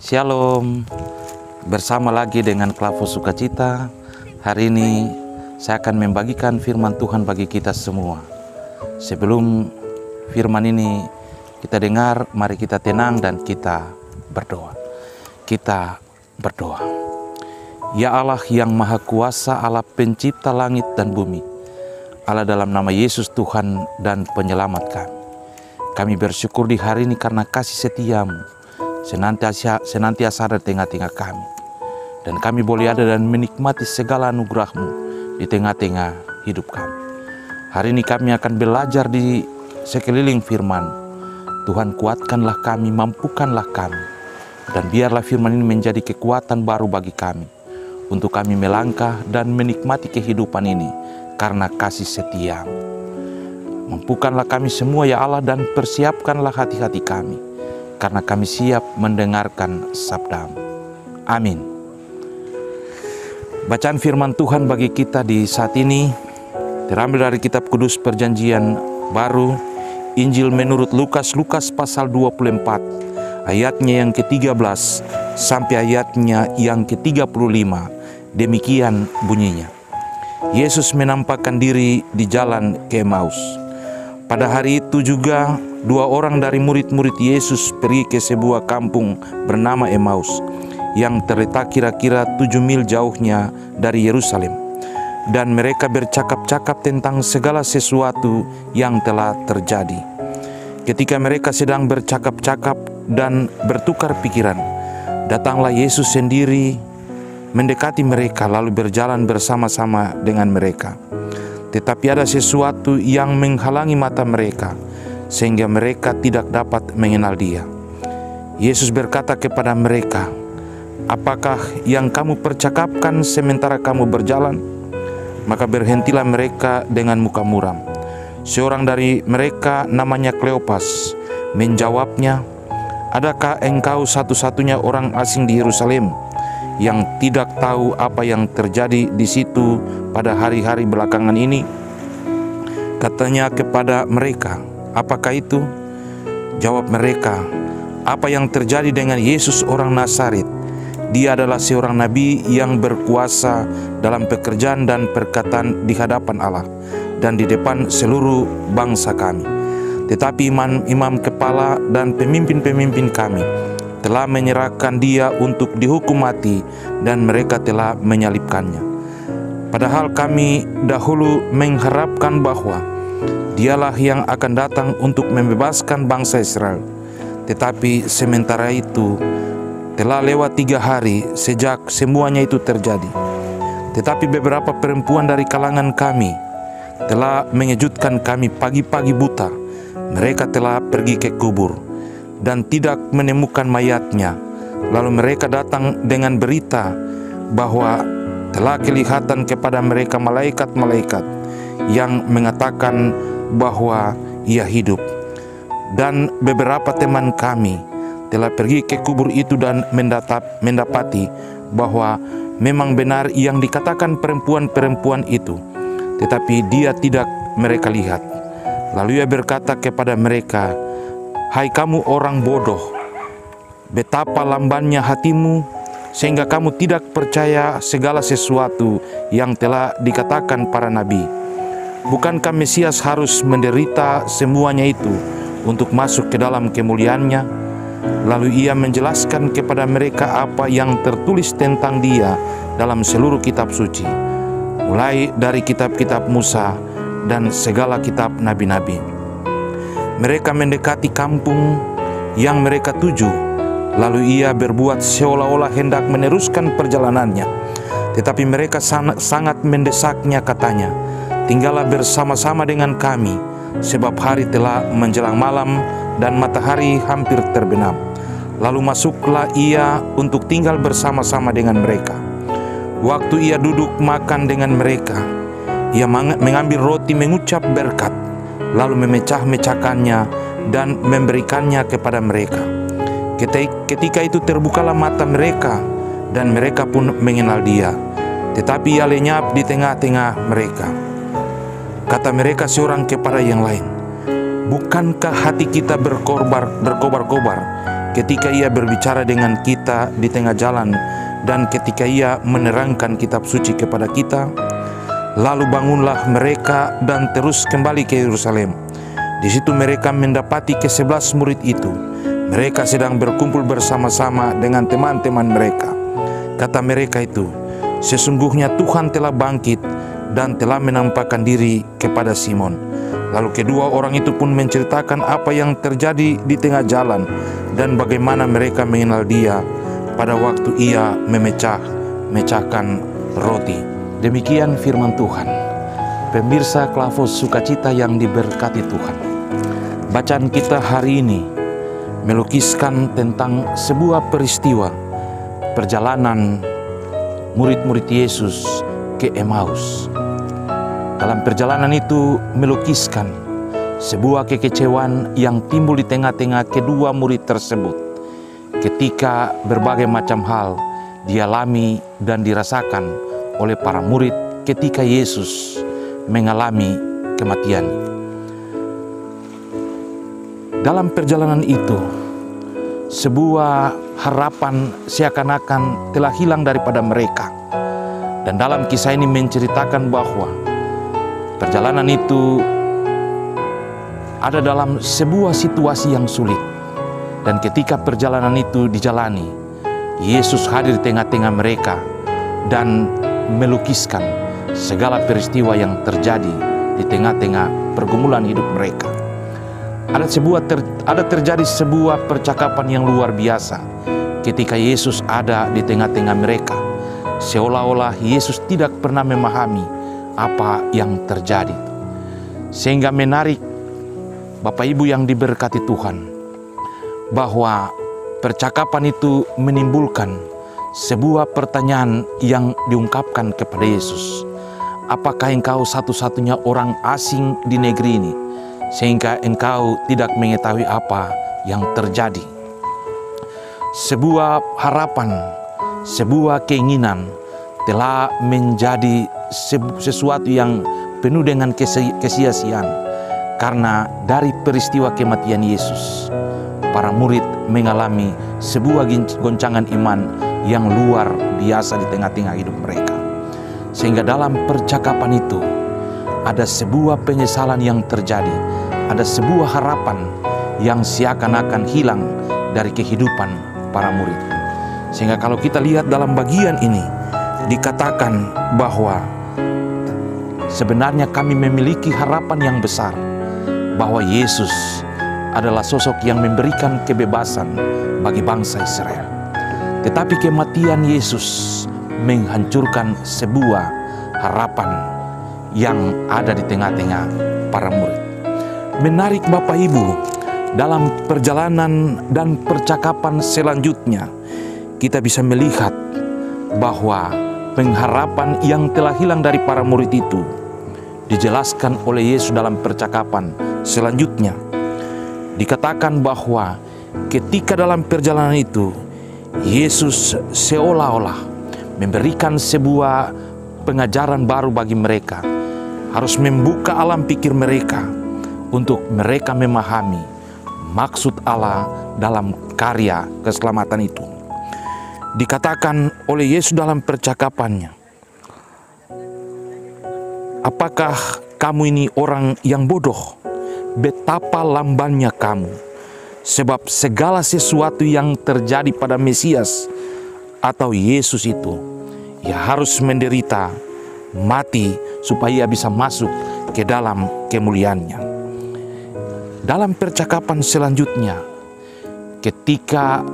Shalom, bersama lagi dengan Klavo Sukacita. Hari ini saya akan membagikan firman Tuhan bagi kita semua. Sebelum firman ini kita dengar, mari kita tenang dan kita berdoa. Kita berdoa. Ya Allah yang Maha Kuasa, Allah pencipta langit dan bumi, Allah dalam nama Yesus Tuhan dan penyelamat kami bersyukur di hari ini karena kasih setiamu senantiasa ada di tengah-tengah kami. Dan kami boleh ada dan menikmati segala anugerah-Mu di tengah-tengah hidup kami. Hari ini kami akan belajar di sekeliling firman. Tuhan, kuatkanlah kami, mampukanlah kami. Dan biarlah firman ini menjadi kekuatan baru bagi kami, untuk kami melangkah dan menikmati kehidupan ini karena kasih setia-Mu. Mampukanlah kami semua ya Allah, dan persiapkanlah hati-hati kami, karena kami siap mendengarkan sabda-Mu. Amin. Bacaan firman Tuhan bagi kita di saat ini terambil dari kitab Kudus Perjanjian Baru, Injil menurut Lukas pasal 24, ayatnya yang ke-13 sampai ayatnya yang ke-35. Demikian bunyinya. Yesus menampakkan diri di jalan ke Emmaus. Pada hari itu juga dua orang dari murid-murid Yesus pergi ke sebuah kampung bernama Emmaus, yang terletak kira-kira 7 mil jauhnya dari Yerusalem. Dan mereka bercakap-cakap tentang segala sesuatu yang telah terjadi. Ketika mereka sedang bercakap-cakap dan bertukar pikiran, datanglah Yesus sendiri mendekati mereka lalu berjalan bersama-sama dengan mereka. Tetapi ada sesuatu yang menghalangi mata mereka, sehingga mereka tidak dapat mengenal Dia. Yesus berkata kepada mereka, "Apakah yang kamu percakapkan sementara kamu berjalan?" Maka berhentilah mereka dengan muka muram. Seorang dari mereka namanya Kleopas menjawabnya, "Adakah engkau satu-satunya orang asing di Yerusalem yang tidak tahu apa yang terjadi di situ pada hari-hari belakangan ini?" Katanya kepada mereka, "Apakah itu?" Jawab mereka, "Apa yang terjadi dengan Yesus orang Nazaret. Dia adalah seorang nabi yang berkuasa dalam pekerjaan dan perkataan di hadapan Allah dan di depan seluruh bangsa kami. Tetapi imam kepala dan pemimpin-pemimpin kami telah menyerahkan Dia untuk dihukum mati, dan mereka telah menyalibkannya. Padahal kami dahulu mengharapkan bahwa Dialah yang akan datang untuk membebaskan bangsa Israel. Tetapi sementara itu telah lewat 3 hari sejak semuanya itu terjadi. Tetapi beberapa perempuan dari kalangan kami telah mengejutkan kami pagi-pagi buta. Mereka telah pergi ke kubur dan tidak menemukan mayatnya. Lalu mereka datang dengan berita bahwa telah kelihatan kepada mereka malaikat-malaikat yang mengatakan bahwa Ia hidup. Dan beberapa teman kami telah pergi ke kubur itu dan mendapati bahwa memang benar yang dikatakan perempuan-perempuan itu, tetapi Dia tidak mereka lihat. Lalu Ia berkata kepada mereka, "Hai kamu orang bodoh, betapa lambannya hatimu sehingga kamu tidak percaya segala sesuatu yang telah dikatakan para nabi. Bukankah Mesias harus menderita semuanya itu untuk masuk ke dalam kemuliaannya?" Lalu Ia menjelaskan kepada mereka apa yang tertulis tentang Dia dalam seluruh kitab suci, mulai dari kitab-kitab Musa dan segala kitab nabi-nabi. Mereka mendekati kampung yang mereka tuju. Lalu Ia berbuat seolah-olah hendak meneruskan perjalanannya. Tetapi mereka sangat mendesaknya, katanya, "Tinggallah bersama-sama dengan kami, sebab hari telah menjelang malam dan matahari hampir terbenam." Lalu masuklah Ia untuk tinggal bersama-sama dengan mereka. Waktu Ia duduk makan dengan mereka, Ia mengambil roti, mengucap berkat, lalu memecah-mecahkannya dan memberikannya kepada mereka. Ketika itu terbukalah mata mereka, dan mereka pun mengenal Dia. Tetapi Ia lenyap di tengah-tengah mereka. Kata mereka seorang kepada yang lain, "Bukankah hati kita berkobar-kobar ketika Ia berbicara dengan kita di tengah jalan dan ketika Ia menerangkan kitab suci kepada kita. Lalu bangunlah mereka dan terus kembali ke Yerusalem. Di situ mereka mendapati ke-11 murid itu. Mereka sedang berkumpul bersama-sama dengan teman-teman mereka. Kata mereka itu, "Sesungguhnya Tuhan telah bangkit dan telah menampakkan diri kepada Simon." Lalu kedua orang itu pun menceritakan apa yang terjadi di tengah jalan dan bagaimana mereka mengenal Dia pada waktu Ia memecahkan roti. Demikian firman Tuhan. Pemirsa Klavos Sukacita yang diberkati Tuhan. Bacaan kita hari ini melukiskan tentang sebuah peristiwa perjalanan murid-murid Yesus ke Emmaus. Dalam perjalanan itu melukiskan sebuah kekecewaan yang timbul di tengah-tengah kedua murid tersebut ketika berbagai macam hal dialami dan dirasakan oleh para murid ketika Yesus mengalami kematian. Dalam perjalanan itu, sebuah harapan seakan-akan telah hilang daripada mereka. Dan dalam kisah ini menceritakan bahwa perjalanan itu ada dalam sebuah situasi yang sulit. Dan ketika perjalanan itu dijalani, Yesus hadir di tengah-tengah mereka dan melukiskan segala peristiwa yang terjadi di tengah-tengah pergumulan hidup mereka. Ada terjadi sebuah percakapan yang luar biasa ketika Yesus ada di tengah-tengah mereka. Seolah-olah Yesus tidak pernah memahami apa yang terjadi. Sehingga menarik Bapak Ibu yang diberkati Tuhan, bahwa percakapan itu menimbulkan sebuah pertanyaan yang diungkapkan kepada Yesus. Apakah engkau satu-satunya orang asing di negeri ini, sehingga engkau tidak mengetahui apa yang terjadi? Sebuah harapan, sebuah keinginan telah menjadi sesuatu yang penuh dengan kesia-siaan. Karena dari peristiwa kematian Yesus, para murid mengalami sebuah goncangan iman yang luar biasa di tengah-tengah hidup mereka. Sehingga dalam percakapan itu ada sebuah penyesalan yang terjadi, ada sebuah harapan yang seakan-akan hilang dari kehidupan para murid. Sehingga kalau kita lihat dalam bagian ini dikatakan bahwa sebenarnya kami memiliki harapan yang besar bahwa Yesus adalah sosok yang memberikan kebebasan bagi bangsa Israel. Tetapi kematian Yesus menghancurkan sebuah harapan yang ada di tengah-tengah para murid. Menarik Bapak Ibu, dalam perjalanan dan percakapan selanjutnya kita bisa melihat bahwa pengharapan yang telah hilang dari para murid itu dijelaskan oleh Yesus dalam percakapan selanjutnya. Dikatakan bahwa ketika dalam perjalanan itu Yesus seolah-olah memberikan sebuah pengajaran baru bagi mereka, harus membuka alam pikir mereka untuk mereka memahami maksud Allah dalam karya keselamatan itu. Dikatakan oleh Yesus dalam percakapannya, "Apakah kamu ini orang yang bodoh? Betapa lambannya kamu. Sebab segala sesuatu yang terjadi pada Mesias atau Yesus itu, ia harus menderita, mati, supaya ia bisa masuk ke dalam kemuliaannya." Dalam percakapan selanjutnya, ketika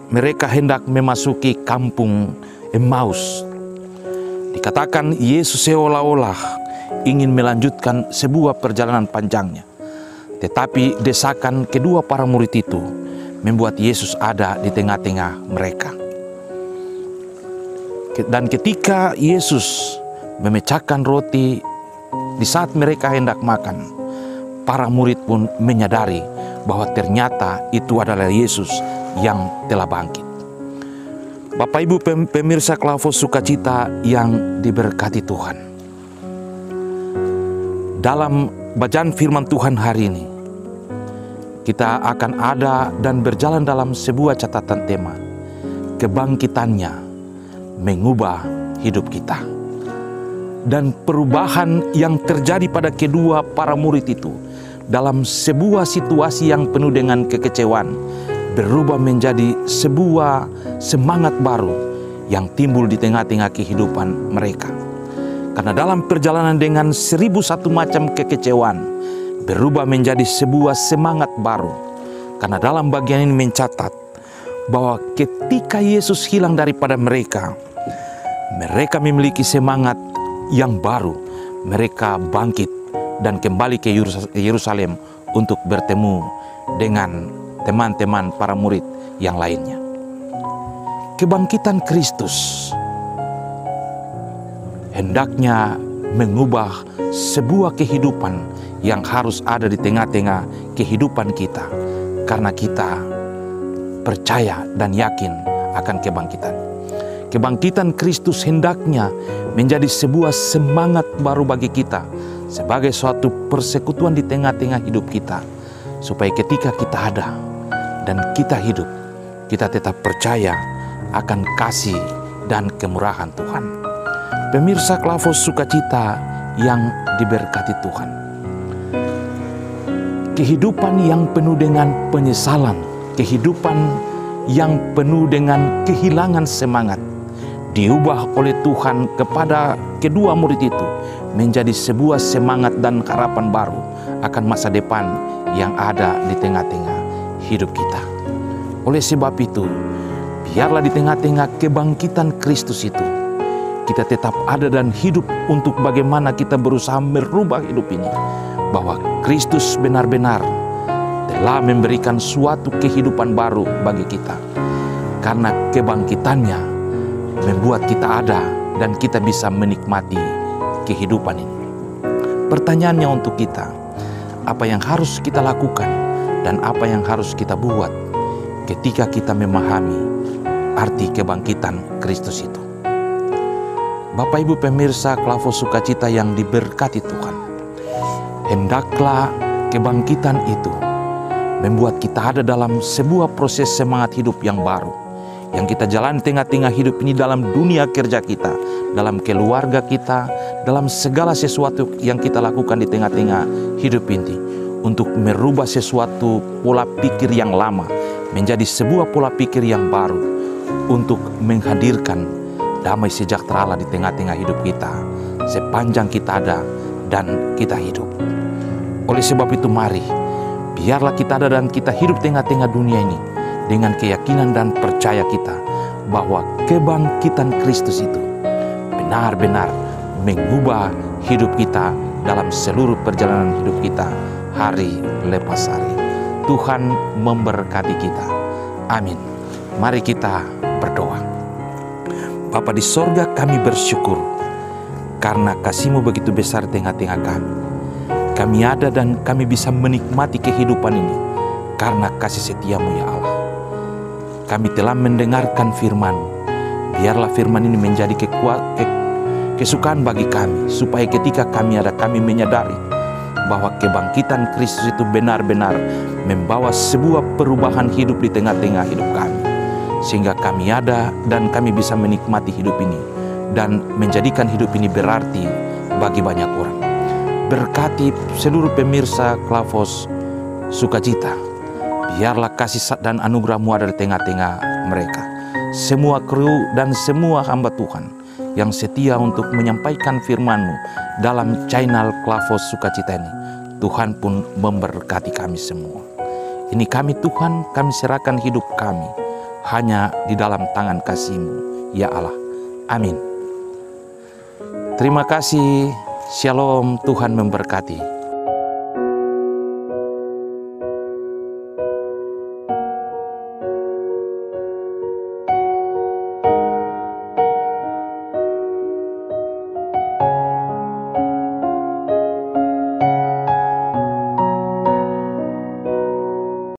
mereka hendak memasuki kampung Emmaus, dikatakan Yesus seolah-olah ingin melanjutkan sebuah perjalanan panjangnya. Tetapi desakan kedua para murid itu membuat Yesus ada di tengah-tengah mereka. Dan ketika Yesus memecahkan roti di saat mereka hendak makan, para murid pun menyadari bahwa ternyata itu adalah Yesus yang telah bangkit. Bapak Ibu pemirsa Klavos Sukacita yang diberkati Tuhan. Dalam bacaan firman Tuhan hari ini, kita akan ada dan berjalan dalam sebuah catatan tema, kebangkitannya mengubah hidup kita. Dan perubahan yang terjadi pada kedua para murid itu dalam sebuah situasi yang penuh dengan kekecewaan berubah menjadi sebuah semangat baru yang timbul di tengah-tengah kehidupan mereka. Karena dalam perjalanan dengan 1001 macam kekecewaan berubah menjadi sebuah semangat baru. Karena dalam bagian ini mencatat bahwa ketika Yesus hilang daripada mereka, mereka memiliki semangat yang baru. Mereka bangkit dan kembali ke Yerusalem untuk bertemu dengan teman-teman para murid yang lainnya. Kebangkitan Kristus hendaknya mengubah sebuah kehidupan yang harus ada di tengah-tengah kehidupan kita, karena kita percaya dan yakin akan kebangkitan. Kebangkitan Kristus hendaknya menjadi sebuah semangat baru bagi kita sebagai suatu persekutuan di tengah-tengah hidup kita, supaya ketika kita ada dan kita hidup, kita tetap percaya akan kasih dan kemurahan Tuhan. Pemirsa Klavos Sukacita yang diberkati Tuhan, kehidupan yang penuh dengan penyesalan, kehidupan yang penuh dengan kehilangan semangat, diubah oleh Tuhan kepada kedua murid itu menjadi sebuah semangat dan harapan baru akan masa depan yang ada di tengah-tengah hidup kita. Oleh sebab itu, biarlah di tengah-tengah kebangkitan Kristus itu, kita tetap ada dan hidup untuk bagaimana kita berusaha merubah hidup ini, bahwa Kristus benar-benar telah memberikan suatu kehidupan baru bagi kita, karena kebangkitannya membuat kita ada dan kita bisa menikmati kehidupan ini. Pertanyaannya untuk kita, apa yang harus kita lakukan dan apa yang harus kita buat ketika kita memahami arti kebangkitan Kristus itu? Bapak Ibu pemirsa Klavos Sukacita yang diberkati Tuhan, hendaklah kebangkitan itu membuat kita ada dalam sebuah proses semangat hidup yang baru yang kita jalani tengah-tengah hidup ini, dalam dunia kerja kita, dalam keluarga kita, dalam segala sesuatu yang kita lakukan di tengah-tengah hidup ini, untuk merubah sesuatu pola pikir yang lama menjadi sebuah pola pikir yang baru, untuk menghadirkan damai sejahtera Allah di tengah-tengah hidup kita sepanjang kita ada dan kita hidup. Oleh sebab itu, mari biarlah kita ada dan kita hidup tengah-tengah dunia ini dengan keyakinan dan percaya kita bahwa kebangkitan Kristus itu benar-benar mengubah hidup kita dalam seluruh perjalanan hidup kita hari lepas hari. Tuhan memberkati kita. Amin. Mari kita berdoa. Bapa di sorga, kami bersyukur karena kasih-Mu begitu besar tengah-tengah kami. Kami ada dan kami bisa menikmati kehidupan ini karena kasih setia-Mu ya Allah. Kami telah mendengarkan firman. Biarlah firman ini menjadi kesukaan bagi kami, supaya ketika kami ada, kami menyadari bahwa kebangkitan Kristus itu benar-benar membawa sebuah perubahan hidup di tengah-tengah hidup kami, sehingga kami ada dan kami bisa menikmati hidup ini dan menjadikan hidup ini berarti bagi banyak orang. Berkati seluruh pemirsa Klavos Sukacita. Biarlah kasih dan anugerah-Mu ada di tengah-tengah mereka. Semua kru dan semua hamba Tuhan yang setia untuk menyampaikan firman-Mu dalam channel Klavos Sukacita ini, Tuhan pun memberkati kami semua. Ini kami Tuhan, kami serahkan hidup kami hanya di dalam tangan kasih-Mu ya Allah. Amin. Terima kasih. Shalom, Tuhan memberkati.